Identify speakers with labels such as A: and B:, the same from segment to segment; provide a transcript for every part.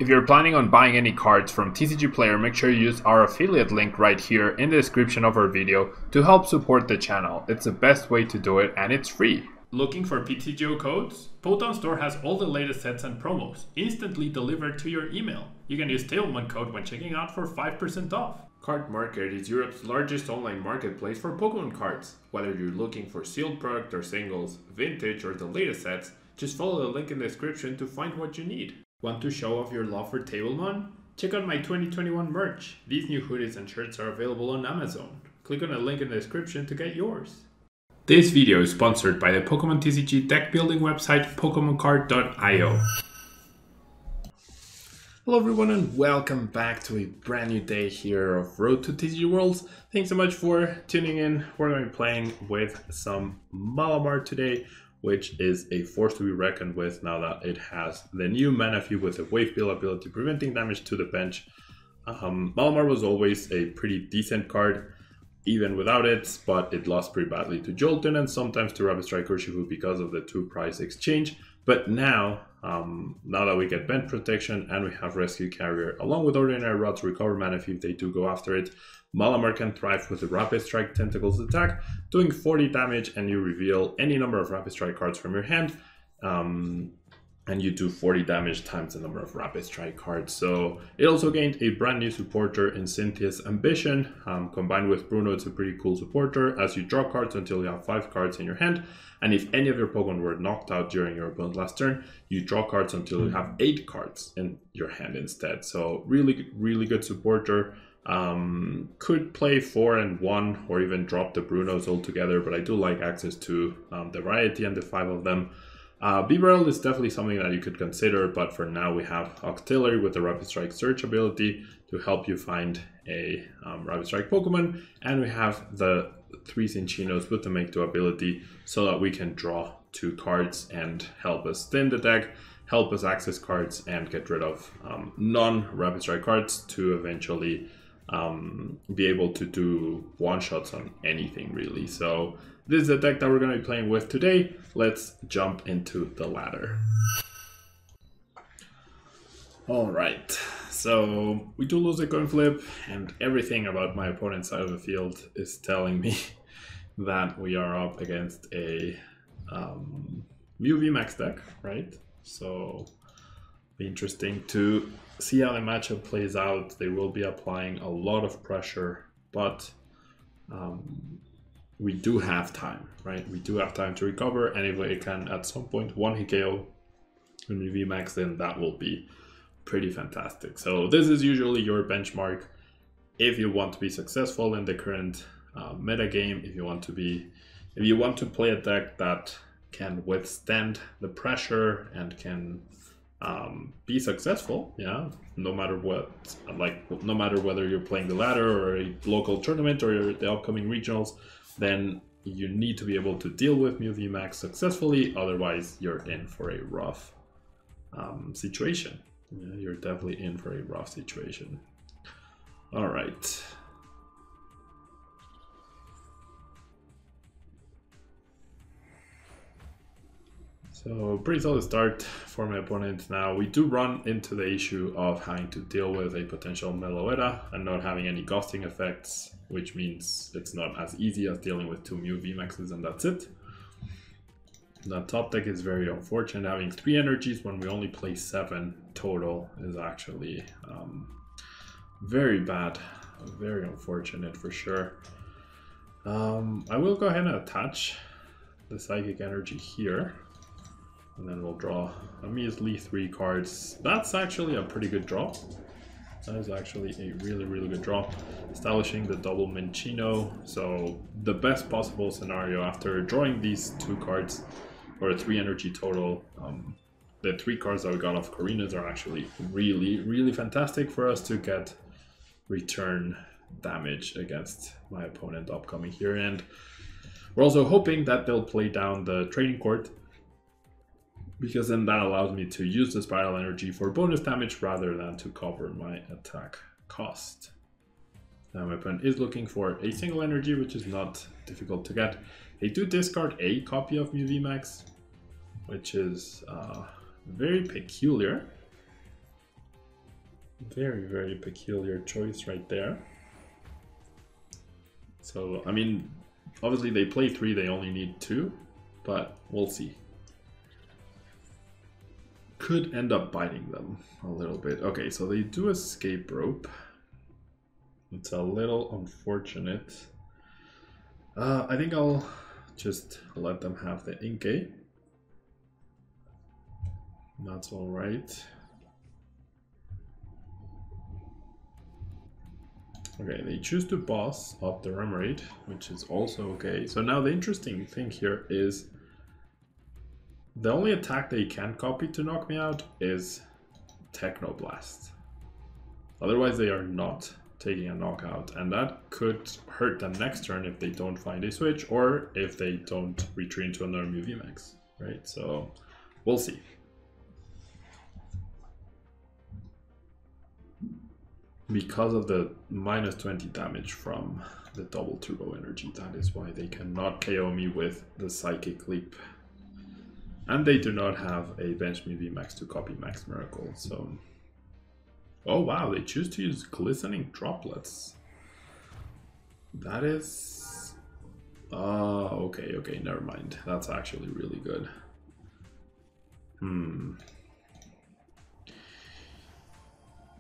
A: If you're planning on buying any cards from TCG Player, make sure you use our affiliate link right here in the description of our video to help support the channel. It's the best way to do it and it's free. Looking for PTGO codes? Potown Store has all the latest sets and promos, instantly delivered to your email. You can use Tailman code when checking out for 5% off. Card Market is Europe's largest online marketplace for Pokemon cards. Whether you're looking for sealed product or singles, vintage or the latest sets, just follow the link in the description to find what you need. Want to show off your love for Tablemon? Check out my 2021 merch. These new hoodies and shirts are available on Amazon. Click on the link in the description to get yours. This video is sponsored by the Pokemon TCG deck building website PokemonCard.io. Hello everyone and welcome back to a brand new day here of Road to TCG Worlds. Thanks so much for tuning in. We're going to be playing with some Malamar today, which is a force to be reckoned with now that it has the new Manaphy with a Wave Bill ability preventing damage to the bench. Malamar was always a pretty decent card, even without it, but it lost pretty badly to Jolteon and sometimes to Rapid Strike Urshifu because of the 2-price exchange. But now, now that we get bench protection and we have Rescue Carrier, along with Ordinary Rod to recover Manaphy if they do go after it, Malamar can thrive with the Rapid Strike Tentacles attack, doing 40 damage, and you reveal any number of Rapid Strike cards from your hand, and you do 40 damage times the number of Rapid Strike cards. So it also gained a brand new supporter in Cynthia's Ambition. Combined with Bruno, it's a pretty cool supporter, as you draw cards until you have 5 cards in your hand, and if any of your Pokemon were knocked out during your opponent's last turn, you draw cards until you have 8 cards in your hand instead. So really good supporter. Could play 4 and 1 or even drop the Brunos altogether, but I do like access to the variety and the 5 of them. Bibarel is definitely something that you could consider, but for now we have Octillery with the Rapid Strike Search ability to help you find a Rapid Strike Pokemon, and we have the 3 Cinchinos with the Make 2 ability so that we can draw 2 cards and help us thin the deck, help us access cards, and get rid of non-Rapid Strike cards to eventually be able to do one-shots on anything really. So this is the deck that we're going to be playing with today. Let's jump into the ladder. Alright, so we do lose a coin flip, and everything about my opponent's side of the field is telling me that we are up against a Mew VMAX deck, right? So be interesting to see how the matchup plays out. They will be applying a lot of pressure, but we do have time, right? We do have time to recover, and if we can at some point one-hit KO when we VMAX, then that will be pretty fantastic. So this is usually your benchmark if you want to be successful in the current meta game. If you want to play a deck that can withstand the pressure and can be successful, yeah, no matter what, like no matter whether you're playing the ladder or a local tournament or the upcoming regionals, then you need to be able to deal with Mew VMAX successfully, otherwise you're in for a rough situation. Yeah, you're definitely in for a rough situation. All right. So pretty solid start for my opponent. Now we do run into the issue of having to deal with a potential Meloetta and not having any ghosting effects, which means it's not as easy as dealing with 2 Mew VMAXs and that's it. The top deck is very unfortunate. Having 3 energies when we only play 7 total is actually very bad, very unfortunate for sure. I will go ahead and attach the Psychic Energy here, and then we'll draw a measly 3 cards. That's actually a pretty good draw. That is actually a really good draw. Establishing the double Minccino. So the best possible scenario after drawing these 2 cards, or 3 energy total, the 3 cards that we got off Corinas are actually really fantastic for us to get return damage against my opponent upcoming here. And we're also hoping that they'll play down the Training Court, because then that allows me to use the Spiral Energy for bonus damage rather than to cover my attack cost. Now my opponent is looking for a single energy, which is not difficult to get. They do discard a copy of Mew VMAX, which is very peculiar. Very, very peculiar choice right there. So, I mean, obviously they play 3, they only need 2, but we'll see. Could end up biting them a little bit. Okay, so they do escape rope. It's a little unfortunate. I think I'll just let them have the Inkay. That's all right. Okay, they choose to boss up the Remoraid, which is also okay. So now the interesting thing here is the only attack they can copy to knock me out is Technoblast. Otherwise they are not taking a knockout, and that could hurt them next turn if they don't find a switch or if they don't retreat into another VMAX, right? So we'll see. Because of the minus 20 damage from the double turbo energy, that is why they cannot KO me with the Psychic Leap. And they do not have a bench me VMAX to copy Max Miracle, so... Oh wow, they choose to use Glistening Droplets. That is... okay, never mind. That's actually really good.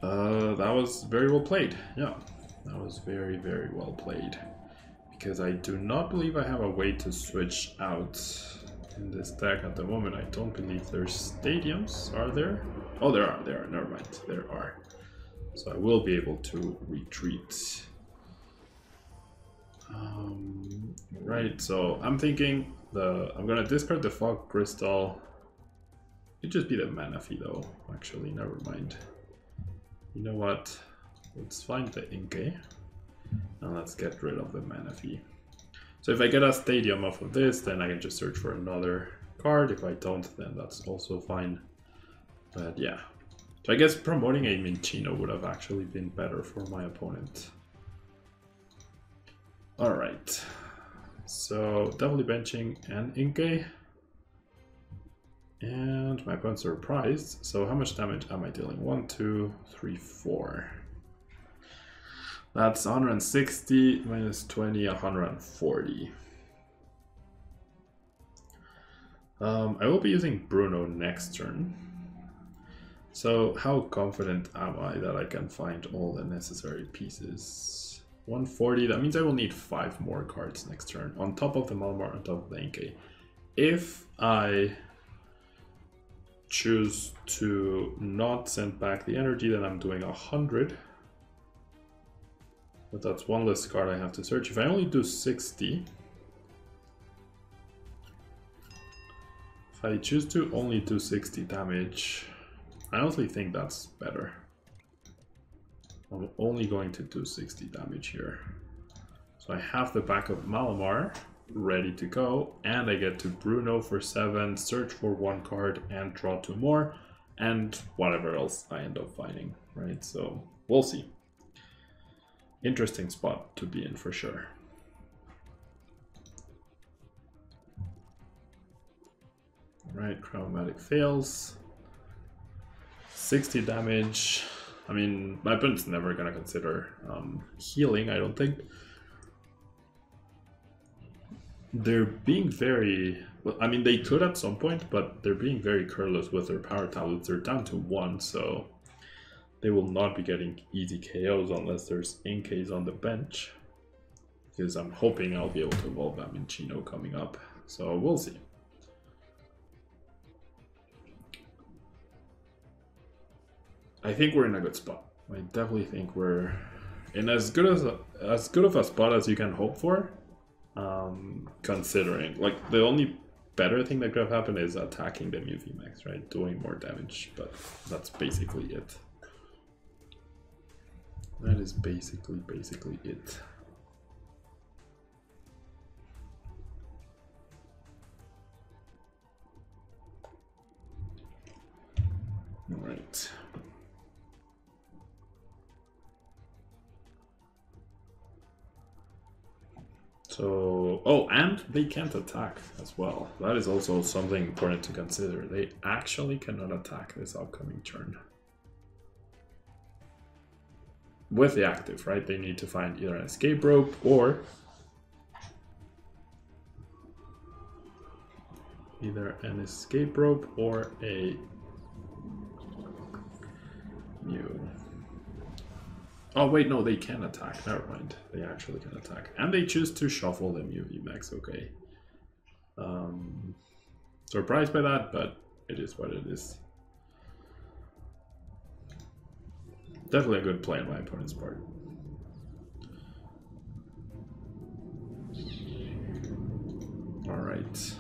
A: That was very well played. Yeah, that was very, very well played. Because I do not believe I have a way to switch out in this deck at the moment. I don't believe there's stadiums. Are there? Oh, there are. Never mind. There are. So I will be able to retreat. Right, so I'm thinking I'm gonna discard the Fog Crystal. It'd just be the Manaphy though. Actually, never mind. You know what? Let's find the Inkay and let's get rid of the Manaphy. So if I get a stadium off of this, then I can just search for another card. If I don't, then that's also fine. But yeah. So I guess promoting a Minccino would have actually been better for my opponent. Alright. So definitely benching an Inkay. And my opponent's surprised. So how much damage am I dealing? 1, 2, 3, 4. That's 160 minus 20, 140. I will be using Bruno next turn. So how confident am I that I can find all the necessary pieces? 140, that means I will need 5 more cards next turn, on top of the Malamar, on top of the Inkay. If I choose to not send back the energy, then I'm doing 100. But that's one less card I have to search. If I only do 60, if I choose to only do 60 damage, I honestly think that's better. I'm only going to do 60 damage here. So I have the backup Malamar ready to go, and I get to Bruno for 7, search for 1 card and draw 2 more, and whatever else I end up finding, right? So we'll see. Interesting spot to be in for sure. Right, Chromatic fails. 60 damage. I mean, my opponent's never gonna consider healing, I don't think. They're being very... Well, I mean, they could at some point, but they're being very careless with their power tablets. They're down to 1, so they will not be getting easy KOs unless there's Inkays on the bench. Because I'm hoping I'll be able to evolve that Minccino coming up. So we'll see. I think we're in a good spot. I definitely think we're in as good of a spot as you can hope for. Considering, like, the only better thing that could have happened is attacking the Mew VMAX, right? Doing more damage, but that's basically it. That is basically it. All right. So, oh, and they can't attack as well. That is also something important to consider. They actually cannot attack this upcoming turn. with the active, right? They need to find either an escape rope or a Mew. Oh wait, no, they can attack. Never mind. They actually can attack. And they choose to shuffle the Mew VMAX, okay. Surprised by that, but it is what it is. Definitely a good play on my opponent's part. Alright.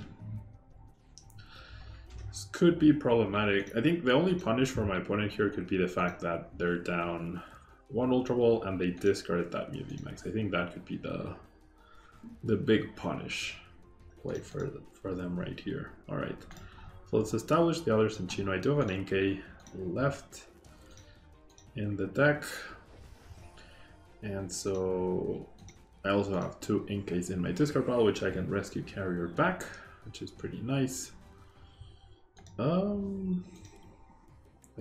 A: This could be problematic. I think the only punish for my opponent here could be the fact that they're down 1 Ultra Ball and they discarded that Mew VMAX. I think that could be the big punish play for them right here. Alright. So let's establish the other Cinccino. I do have an Inkay left in the deck. And so I also have 2 Inkays in my discard pile, which I can rescue Carrier back, which is pretty nice. I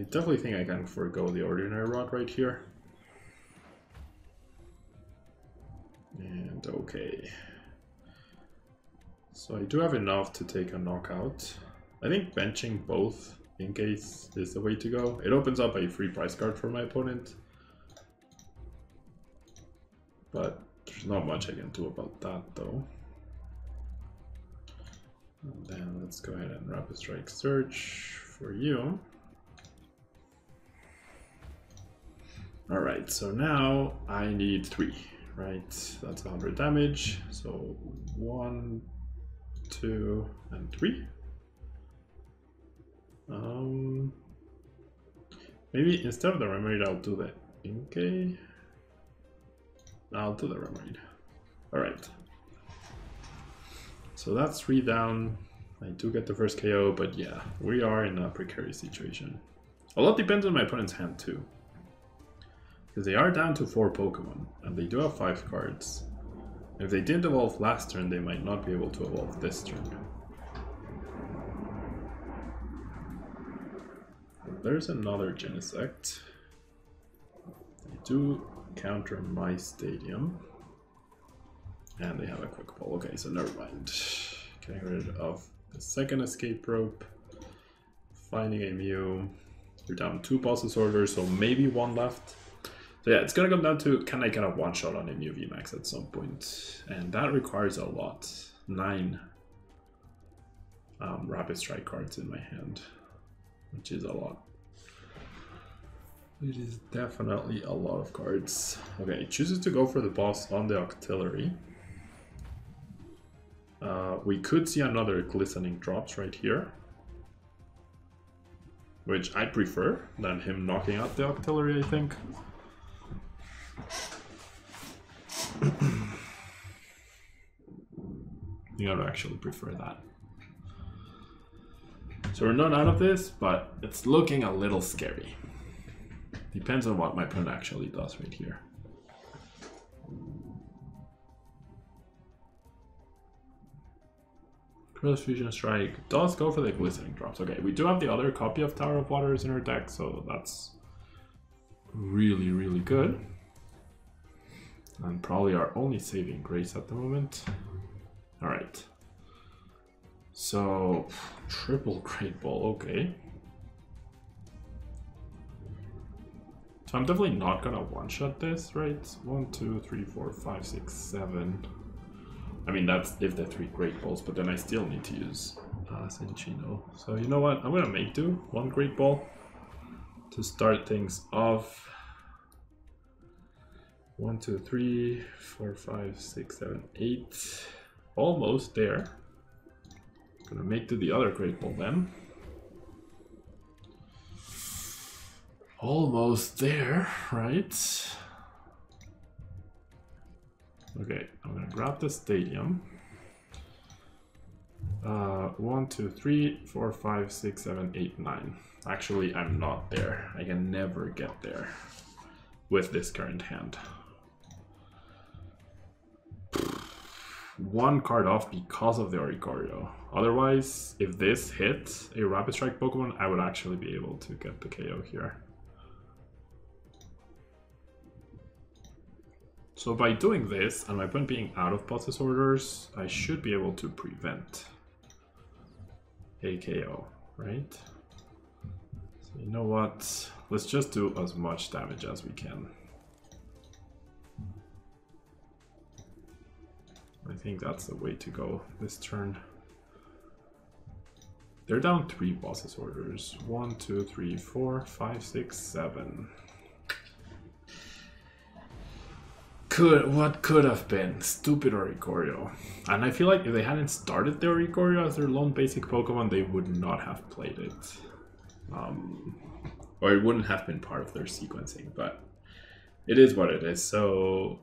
A: definitely think I can forego the Ordinary Rod right here. And okay. So I do have enough to take a knockout. I think benching both Inkays is the way to go. It opens up a free prize card for my opponent. But there's not much I can do about that though. And then let's go ahead and Rapid Strike Search for you. Alright, so now I need 3, right? That's 100 damage. So 1, 2, and 3. Maybe instead of the Remedy, I'll do the Inkay. I'll do the Remedy. Alright. So that's 3 down. I do get the first KO, but yeah, we are in a precarious situation. A lot depends on my opponent's hand too. Because they are down to 4 Pokemon, and they do have 5 cards. If they didn't evolve last turn, they might not be able to evolve this turn. There's another Genesect. They do counter my Stadium. And they have a Quick Ball. Okay, so never mind. Getting rid of the second escape rope. Finding a Mew. You're down 2 Boss's Order, so maybe 1 left. So yeah, it's gonna come down to, can I get a one-shot on a Mew VMAX at some point? And that requires a lot. 9 Rapid Strike cards in my hand, which is a lot. It is definitely a lot of cards. Okay, it chooses to go for the boss on the Octillery. We could see another Glistening Drops right here, which I prefer than him knocking out the Octillery, I think. You gotta actually prefer that. So we're not out of this, but it's looking a little scary. Depends on what my opponent actually does right here. Cross Fusion Strike does go for the Glistening Drops. Okay, we do have the other copy of Tower of Waters in our deck, so that's really, really good. And probably our only saving grace at the moment. Alright. So, triple Great Ball, okay. So I'm definitely not gonna one-shot this, right? 1, 2, 3, 4, 5, 6, 7. I mean, that's if they're 3 Great Balls, but then I still need to use Cinccino. So you know what? I'm gonna make do 1 Great Ball to start things off. 1, 2, 3, 4, 5, 6, 7, 8. Almost there. Gonna make to the other Great Ball then. Almost there, right? Okay, I'm gonna grab the Stadium. 1, 2, 3, 4, 5, 6, 7, 8, 9. Actually, I'm not there. I can never get there with this current hand. 1 card off because of the Oricorio. Otherwise, if this hit a Rapid Strike Pokemon, I would actually be able to get the KO here. So by doing this, and my opponent being out of bosses orders, I should be able to prevent a KO, right? So you know what? Let's just do as much damage as we can. I think that's the way to go this turn. They're down 3 bosses orders. 1, 2, 3, 4, 5, 6, 7. What could have been? Stupid Oricorio. And I feel like if they hadn't started the Oricorio as their lone basic Pokemon, they would not have played it. Or it wouldn't have been part of their sequencing, but it is what it is. So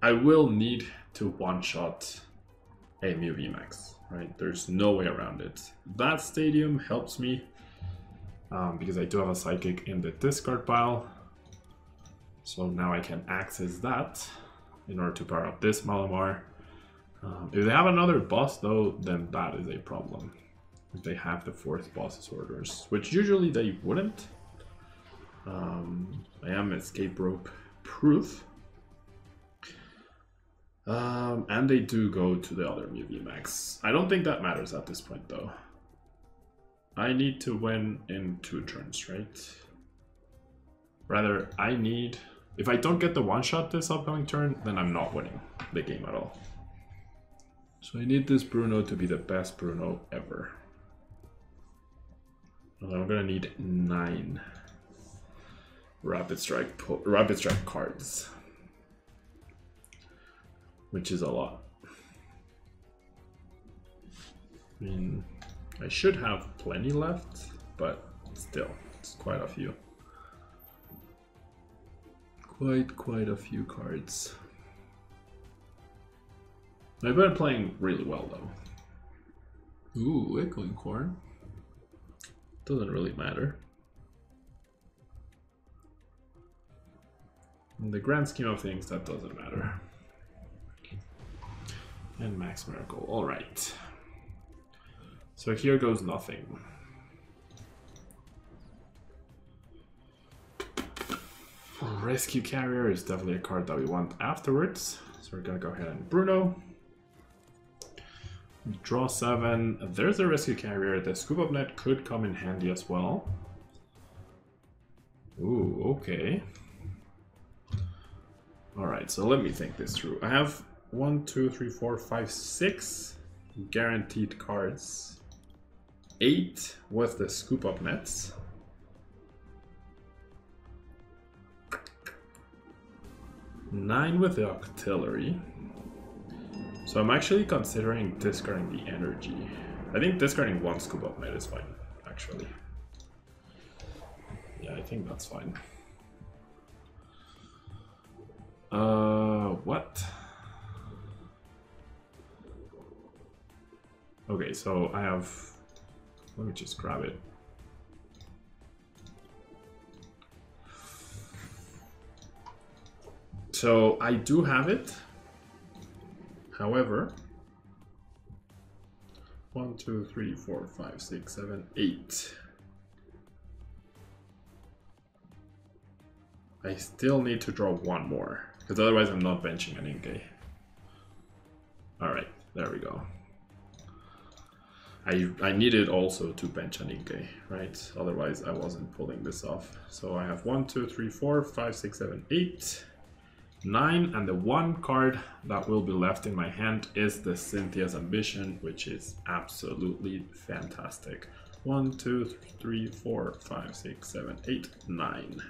A: I will need to one-shot a Mew VMAX, right? There's no way around it. That stadium helps me because I do have a Psychic in the discard pile. So now I can access that in order to power up this Malamar. If they have another boss though, then that is a problem. If they have the 4th boss's orders, which usually they wouldn't. I am escape rope proof. And they do go to the other Mew VMAX. I don't think that matters at this point though. I need to win in 2 turns, right? Rather, I need... If I don't get the one-shot this upcoming turn, then I'm not winning the game at all. So I need this Bruno to be the best Bruno ever. And I'm gonna need 9 Rapid Strike cards, which is a lot. I mean, I should have plenty left, but still, it's quite a few. Quite a few cards. I've been playing really well though. Ooh, Echoing Corn. Doesn't really matter. In the grand scheme of things, that doesn't matter. And Max Miracle, alright. So here goes nothing. Rescue Carrier is definitely a card that we want afterwards. So we're gonna go ahead and Bruno. Draw 7. There's a Rescue Carrier. The Scoop Up Net could come in handy as well. Ooh, okay. Alright, so let me think this through. I have 1, 2, 3, 4, 5, 6 guaranteed cards. 8 with the Scoop Up Nets. 9 with the Octillery. So I'm actually considering discarding the energy. I think discarding 1 Scoop Up Net is fine, actually. Yeah, I think that's fine. What? Okay, so I have... Let me just grab it. So I do have it. However, 1, 2, 3, 4, 5, 6, 7, 8. I still need to draw 1 more, because otherwise I'm not benching an Inkay. Alright, there we go. I needed also to bench an Inkay, right? Otherwise I wasn't pulling this off. So I have 1, 2, 3, 4, 5, 6, 7, 8. 9, and the 1 card that will be left in my hand is the Cynthia's Ambition, which is absolutely fantastic. 1, 2, 3, 4, 5, 6, 7, 8, 9.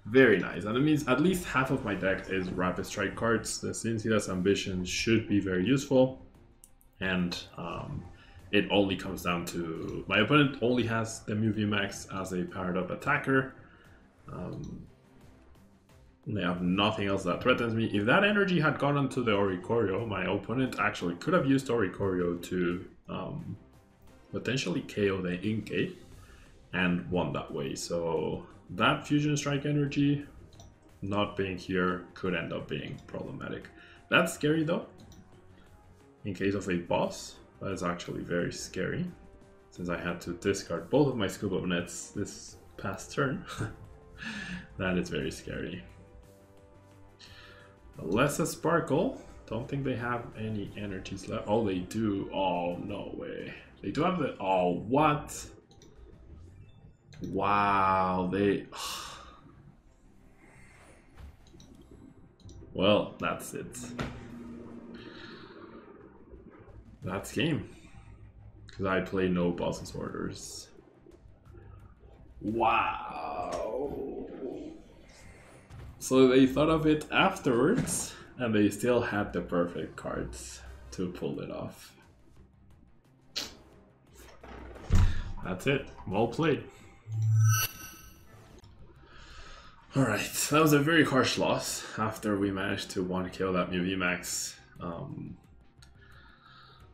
A: Very nice, and it means at least half of my deck is Rapid Strike cards. The Cynthia's Ambition should be very useful, and it only comes down to... My opponent only has the Mew VMAX as a powered up attacker. They have nothing else that threatens me. If that energy had gone onto the Oricorio, my opponent actually could have used Oricorio to potentially KO the Inkay and won that way. So that Fusion Strike energy not being here could end up being problematic. That's scary though. In case of a boss, that is actually very scary, since I had to discard both of my Scoop Up Nets this past turn. That is very scary. Less a Sparkle. Don't think they have any energies left. Oh, they do. Oh, no way. They do have the... Oh, what? Wow, they... Well, that's it. That's game. Because I play no boss's orders. Wow. So they thought of it afterwards, and they still had the perfect cards to pull it off. That's it. Well played. Alright, that was a very harsh loss after we managed to 1-KO that Mew VMAX.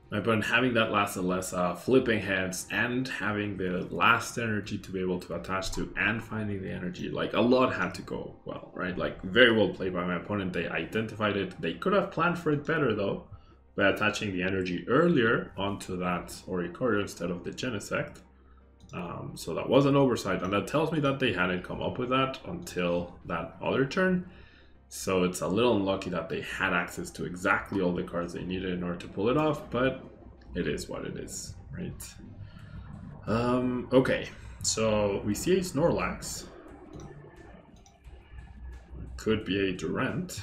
A: But having that last Alessa, flipping heads, and having the last energy to be able to attach to, and finding the energy, like a lot had to go well, right? Like very well played by my opponent. They identified it. They could have planned for it better though, by attaching the energy earlier onto that Oricorio instead of the Genesect. So that was an oversight, and that tells me that they hadn't come up with that until that other turn. So it's a little unlucky that they had access to exactly all the cards they needed in order to pull it off, but it is what it is, right? Okay, so we see a Snorlax. Could be a Durant.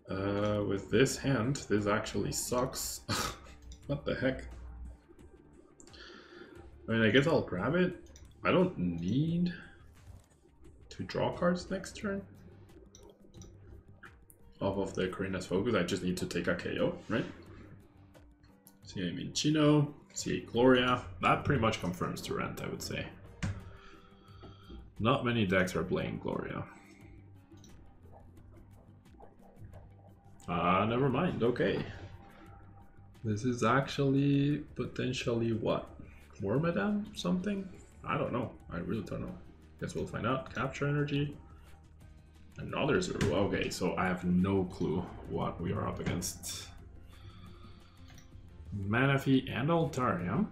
A: With this hand, this actually sucks. What the heck? I mean, I guess I'll grab it. I don't need to draw cards next turn. Off of the Karina's Focus, I just need to take a KO, right? See a Minccino, see a Gloria. That pretty much confirms Durant, I would say. Not many decks are playing Gloria. Never mind, okay. This is actually potentially what? Wormadam something? I don't know. I really don't know. Guess we'll find out. Capture energy. Another Zuru. Okay, so I have no clue what we are up against. Manaphy and Altaria.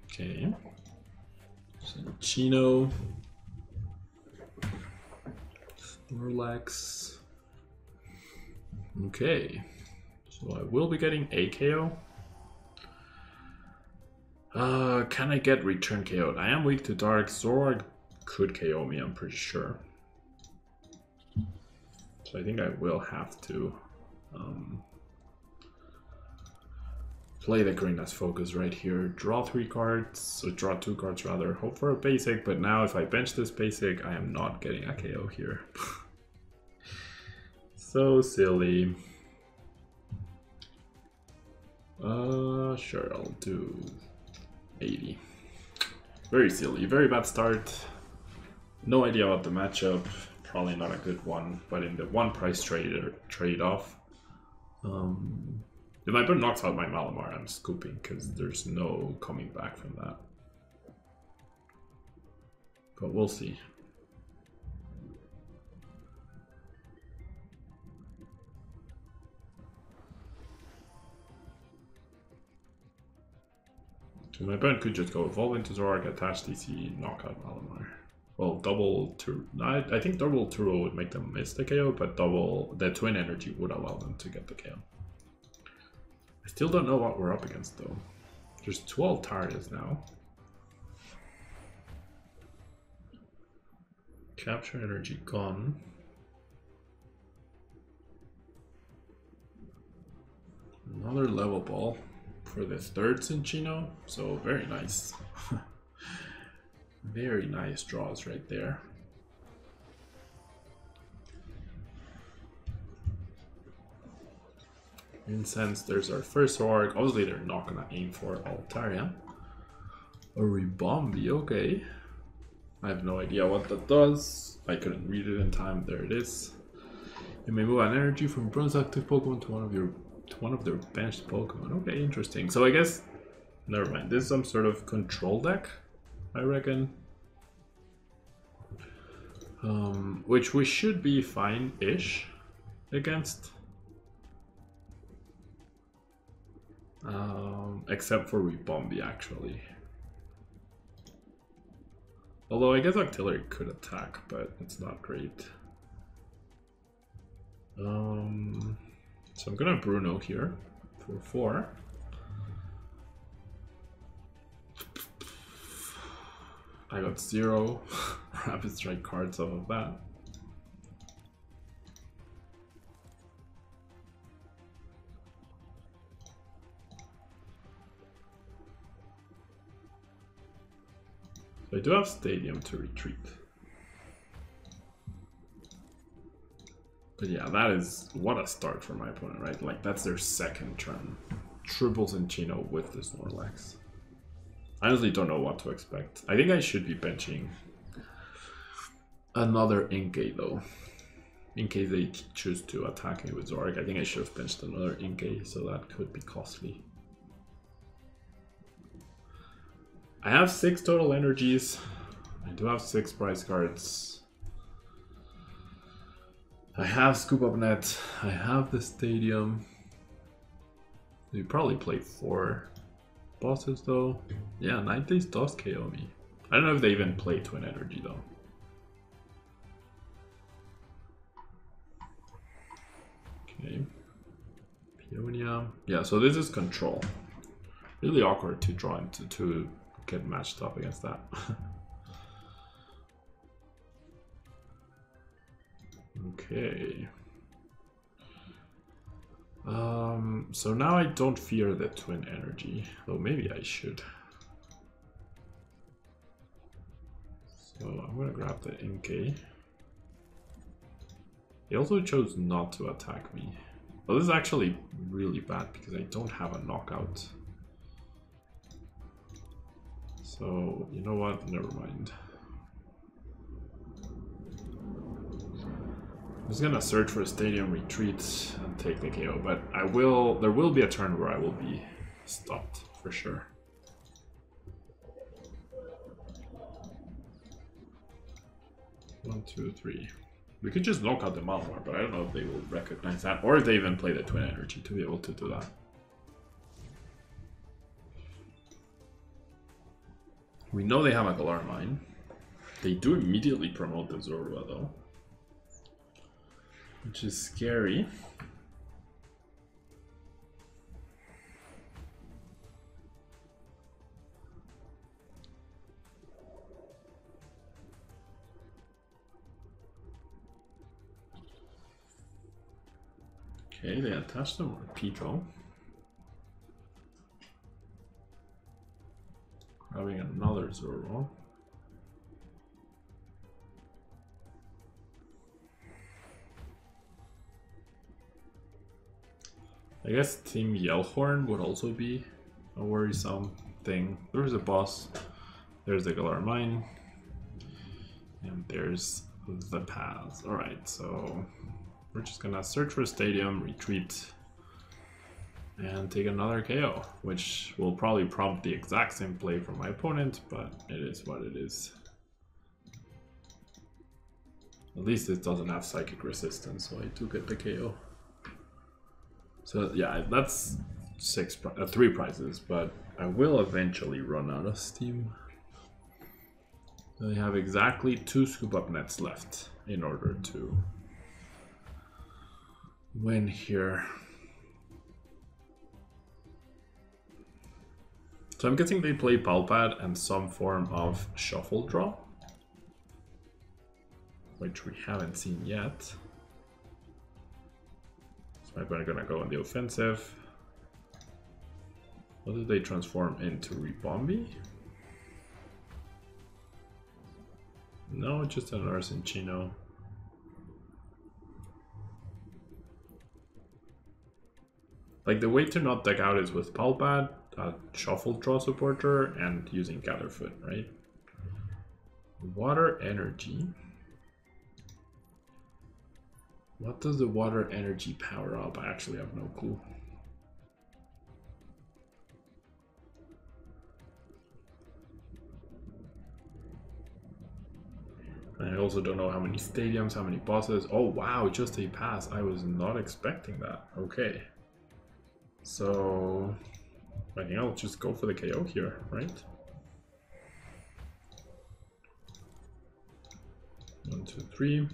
A: Okay. Chino. Snorlax. Okay. So I will be getting a KO. Can I get return KO'd? I am weak to Dark. Zoroark could KO me, I'm pretty sure. So I think I will have to play the Karina's Focus right here. Draw 3 cards, so draw 2 cards rather. Hope for a basic, but now if I bench this basic, I am not getting a KO here. So silly. Sure, I'll do 80. Very silly, very bad start. No idea about the matchup. Probably not a good one, but in the one price trade-off, if my opponent knocks out my Malamar, I'm scooping because there's no coming back from that. But we'll see. So my opponent could just go Evolve into Zoroark, attach DC, knock out Malamar. Well, double Turo. I think double Turo would make them miss the KO, but double the twin energy would allow them to get the KO. I still don't know what we're up against though. There's 2 Altarias now. Capture energy gone. Another level ball for the 3rd Cinccino, so very nice. Very nice draws right there. Incense, there's our first Zoroark. Obviously they're not gonna aim for Altaria. A Ribombee, okay. I have no idea what that does. I couldn't read it in time. There it is. You may move an energy from bronze active Pokemon to one of their benched Pokemon. Okay, interesting. So I guess never mind. This is some sort of control deck, I reckon. Which we should be fine-ish against. Except for Ribombee, actually. Although I guess Octillery could attack, but it's not great. So I'm gonna Bruno here for 4. I got 0 rapid strike cards off of that. So I do have Stadium to retreat. But yeah, that is what a start for my opponent, right? Like that's their second turn. Triples in Chino with the Snorlax. I honestly don't know what to expect. I think I should be benching another Inkay though. In case they choose to attack me with Zoroark, I think I should have benched another Inkay, so that could be costly. I have 6 total energies. I do have 6 prize cards. I have Scoop Up Net. I have the Stadium. We probably play 4 bosses though. Yeah, Ninetales does KO me. I don't know if they even play Twin Energy though. Okay. Peonia. Yeah, so this is control. Really awkward to draw into to get matched up against that. Okay. So now I don't fear the Twin Energy, though maybe I should. So I'm gonna grab the Inkay. He also chose not to attack me. Well, this is actually really bad because I don't have a knockout. So, you know what? Never mind. I'm just gonna search for a Stadium, retreat, and take the KO, but there will be a turn where I will be stopped, for sure. One, two, three. We could just knock out the Malamar, but I don't know if they will recognize that, or if they even play the Twin Energy to be able to do that. We know they have a Galar Mine. They do immediately promote the Zorua though, which is scary. Okay, they attached them with Pico. Grabbing another Zorua. I guess Team Yellhorn would also be a worrisome thing. There's a boss, there's the Galar Mine, and there's the paths. Alright, so we're just gonna search for a Stadium, retreat, and take another KO, which will probably prompt the exact same play from my opponent, but it is what it is. At least it doesn't have Psychic Resistance, so I do get the KO. So yeah, that's 3 prizes, but I will eventually run out of steam. I have exactly 2 Scoop Up Nets left in order to win here. So I'm guessing they play Palpad and some form of Shuffle Draw, which we haven't seen yet. So I'm gonna go on the offensive. What did they transform into? Ribombee? No, just an Arsenchino. Like the way to not deck out is with Palpad, Shuffle Draw supporter, and using Gatherfoot, right? Water Energy. What does the Water Energy power up? I actually have no clue. I also don't know how many stadiums, how many bosses. Oh wow, just a pass. I was not expecting that. Okay. So I think I'll just go for the KO here, right? 1, 2, 3.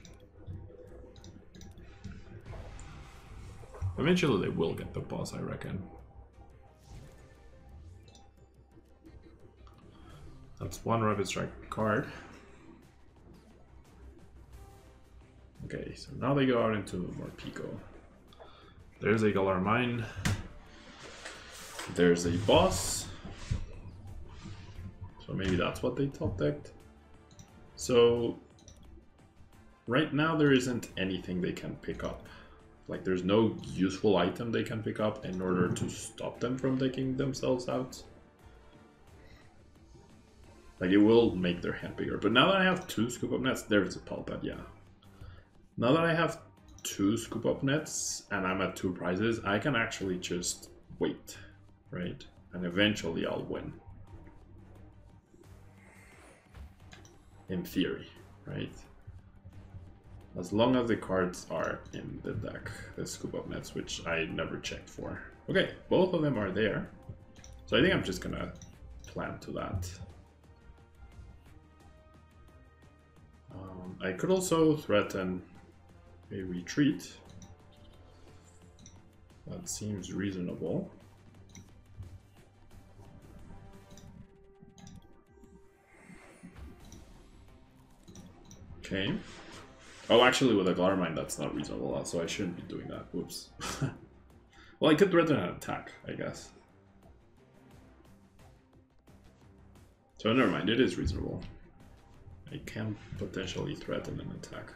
A: Eventually they will get the boss, I reckon. That's one Rapid Strike card. Okay, so now they go out into Morpeko. There's a Galar Mine. There's a boss. So maybe that's what they top decked. So right now there isn't anything they can pick up. Like there's no useful item they can pick up in order to stop them from taking themselves out. Like it will make their hand bigger. But now that I have 2 scoop up nets, there's a Pulpad, yeah. Now that I have 2 scoop up nets and I'm at 2 prizes, I can actually just wait, right? And eventually I'll win. In theory, right? As long as the cards are in the deck, the scoop up nets, which I never checked for. Okay, both of them are there. So I think I'm just gonna plan to that. I could also threaten a retreat. That seems reasonable. Okay. Oh, actually, with a Galar Mine, that's not reasonable, so I shouldn't be doing that. Whoops. Well, I could threaten an attack, I guess. So never mind, it is reasonable. I can potentially threaten an attack.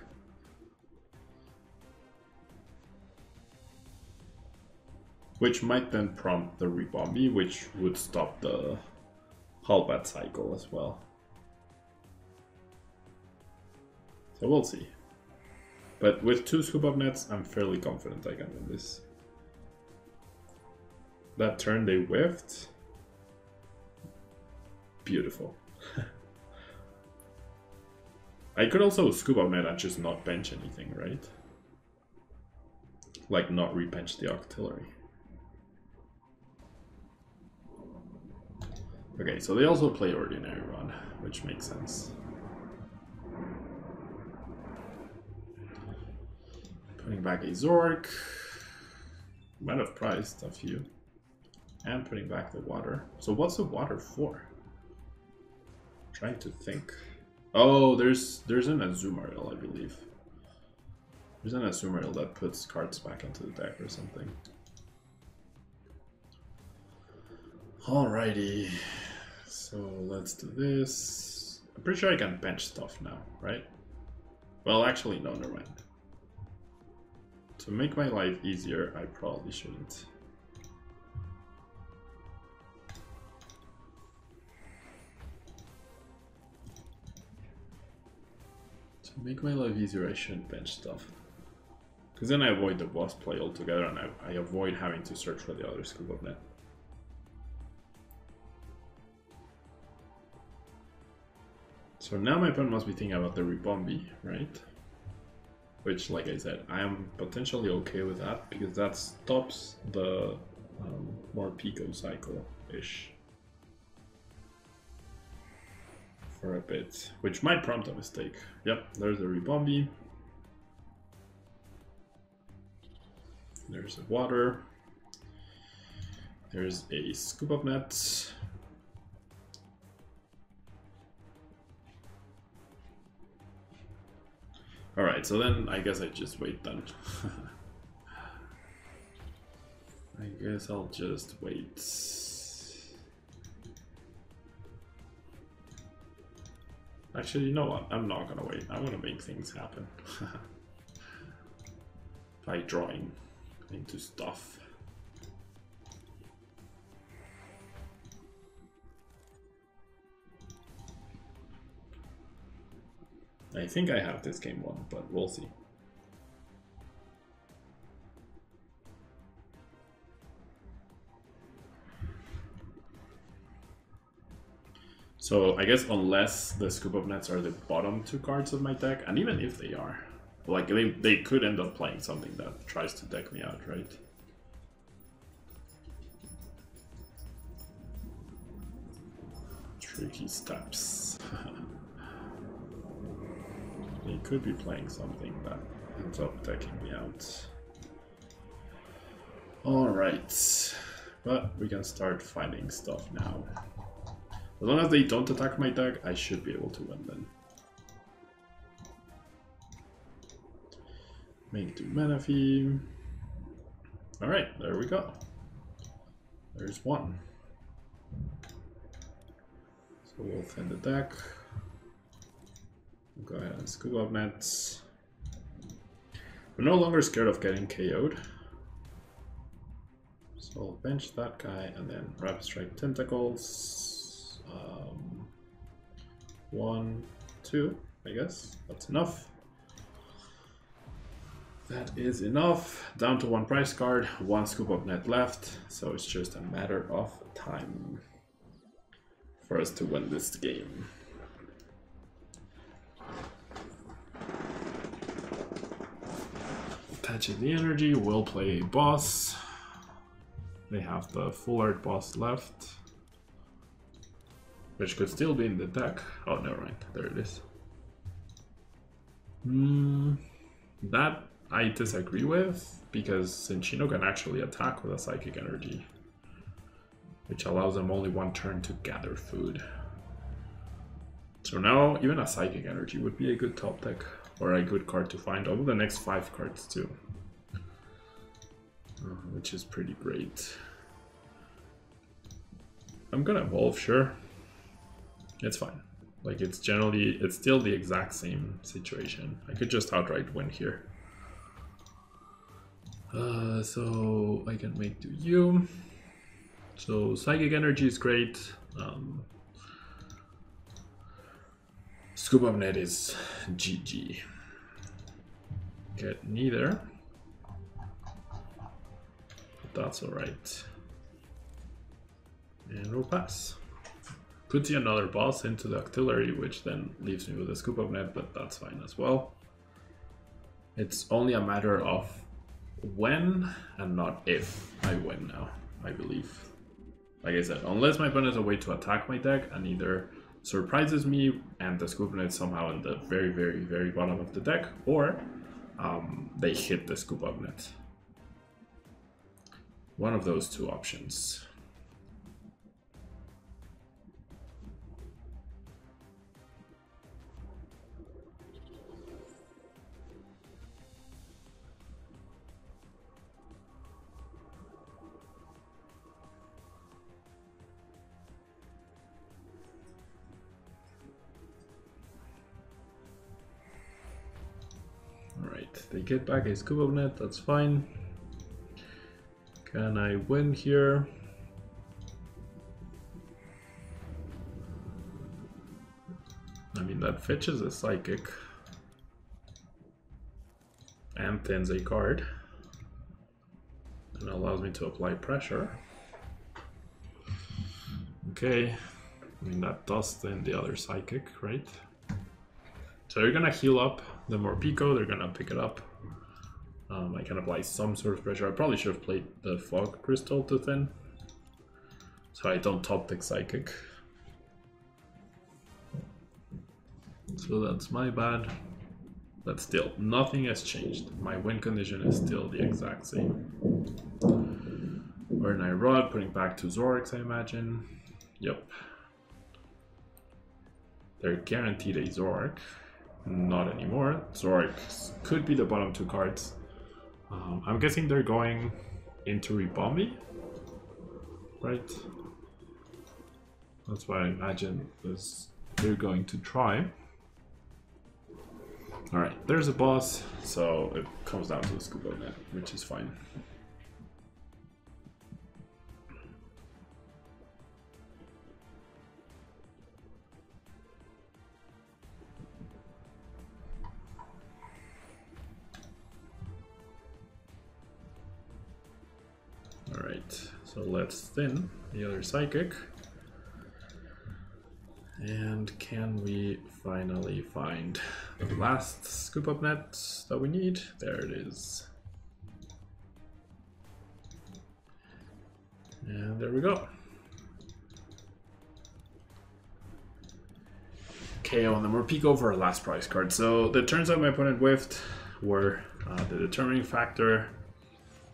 A: Which might then prompt the Rebombi, which would stop the Halbat cycle as well. So we'll see. But with 2 scoop up nets, I'm fairly confident I can win this. That turn they whiffed. Beautiful. I could also scoop up net and just not bench anything, right? Like not rebench the artillery. Okay, so they also play Ordinary Run, which makes sense. Putting back a Zork. Might have priced a few. And putting back the water. So what's the water for? I'm trying to think. Oh, there's an Azumarill, I believe. There's an Azumarill that puts cards back into the deck or something. Alrighty. So let's do this. I'm pretty sure I can bench stuff now, right? Well, actually, no, never mind. To make my life easier, I probably shouldn't. To make my life easier, I shouldn't bench stuff. Because then I avoid the boss play altogether and I avoid having to search for the other scoop of net. So now my opponent must be thinking about the Rebombi, right? Which, like I said, I am potentially okay with that because that stops the Morpeko cycle-ish for a bit, which might prompt a mistake. Yep, there's a Rebombi. There's a water. There's a scoop up net. Alright, so then I guess I just wait then. I guess I'll just wait. Actually, you know what? I'm not gonna wait. I'm gonna make things happen. By drawing into stuff. I think I have this game won, but we'll see. So I guess unless the scoop up nets are the bottom 2 cards of my deck, and even if they are, like they could end up playing something that tries to deck me out, right? Tricky steps. They could be playing something that ends up decking me out. Alright, but we can start finding stuff now. As long as they don't attack my deck, I should be able to win then. Make 2 mana fee. Alright, there we go. There's one. So we'll thin the deck. We'll go ahead and scoop up nets. We're no longer scared of getting KO'd. So I'll bench that guy and then Rapid Strike Tentacles. 1, 2, I guess. That's enough. That is enough. Down to 1 prize card, 1 scoop up net left. So it's just a matter of time for us to win this game. Attaching the energy, we'll play a boss. They have the full art boss left, which could still be in the deck. Oh, never mind. There it is. That I disagree with, because Cinccino can actually attack with a Psychic Energy, which allows them only 1 turn to gather food. So now even a Psychic Energy would be a good top deck, or a good card to find over the next 5 cards too. Which is pretty great. I'm gonna evolve, sure. It's fine. Like, it's still the exact same situation. I could just outright win here. So I can make 2U. So Psychic Energy is great. Scoop Up Net is GG. Get neither. But that's alright. And we'll pass. Puts you another boss into the Octillery, which then leaves me with a Scoop Up Net, but that's fine as well. It's only a matter of when and not if I win now, I believe. Like I said, unless my opponent has a way to attack my deck and either surprises me and the Scoop Up Net somehow in the very, very, very bottom of the deck, or they hit the Scoop Up Net. One of those 2 options. They get back a Scoop Up Net, that's fine. Can I win here? I mean, that fetches a Psychic and thins a card and allows me to apply pressure. Okay, I mean, that does thin the other Psychic, right? So they're gonna heal up the Morpeko, they're gonna pick it up. I can apply some sort of pressure. I probably should have played the Fog Crystal to thin, so I don't top deck Psychic. So that's my bad. But still, nothing has changed. My win condition is still the exact same. Urnai Rod, putting back 2 Zorks, I imagine. Yep. They're guaranteed a Zork. Not anymore. Zork could be the bottom 2 cards. I'm guessing they're going into Ribombee, right? That's what I imagine they're going to try. Alright, there's a boss, so it comes down to the Scoop Up Net, which is fine. Alright, so let's thin the other Psychic. And can we finally find the last Scoop Up Net that we need? There it is. And there we go. KO on the Morpeko for our last prize card. So the turns that my opponent whiffed were the determining factor.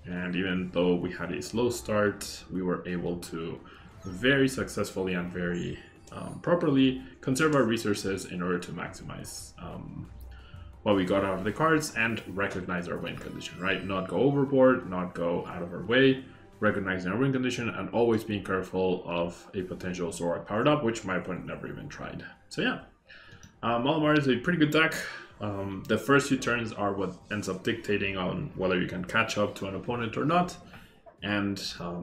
A: And even though we had a slow start, we were able to very successfully and very properly conserve our resources in order to maximize what we got out of the cards and recognize our win condition, right? Not go overboard, not go out of our way, recognizing our win condition, and always being careful of a potential Zoroark powered up, which my opponent never even tried. So yeah, Malamar is a pretty good deck. The first few turns are what ends up dictating on whether you can catch up to an opponent or not. And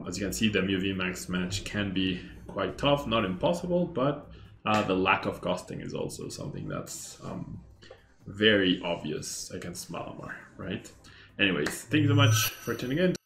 A: as you can see, the Mew VMAX match can be quite tough, not impossible, but the lack of costing is also something that's very obvious against Malamar, right? Anyways, thank you so much for tuning in.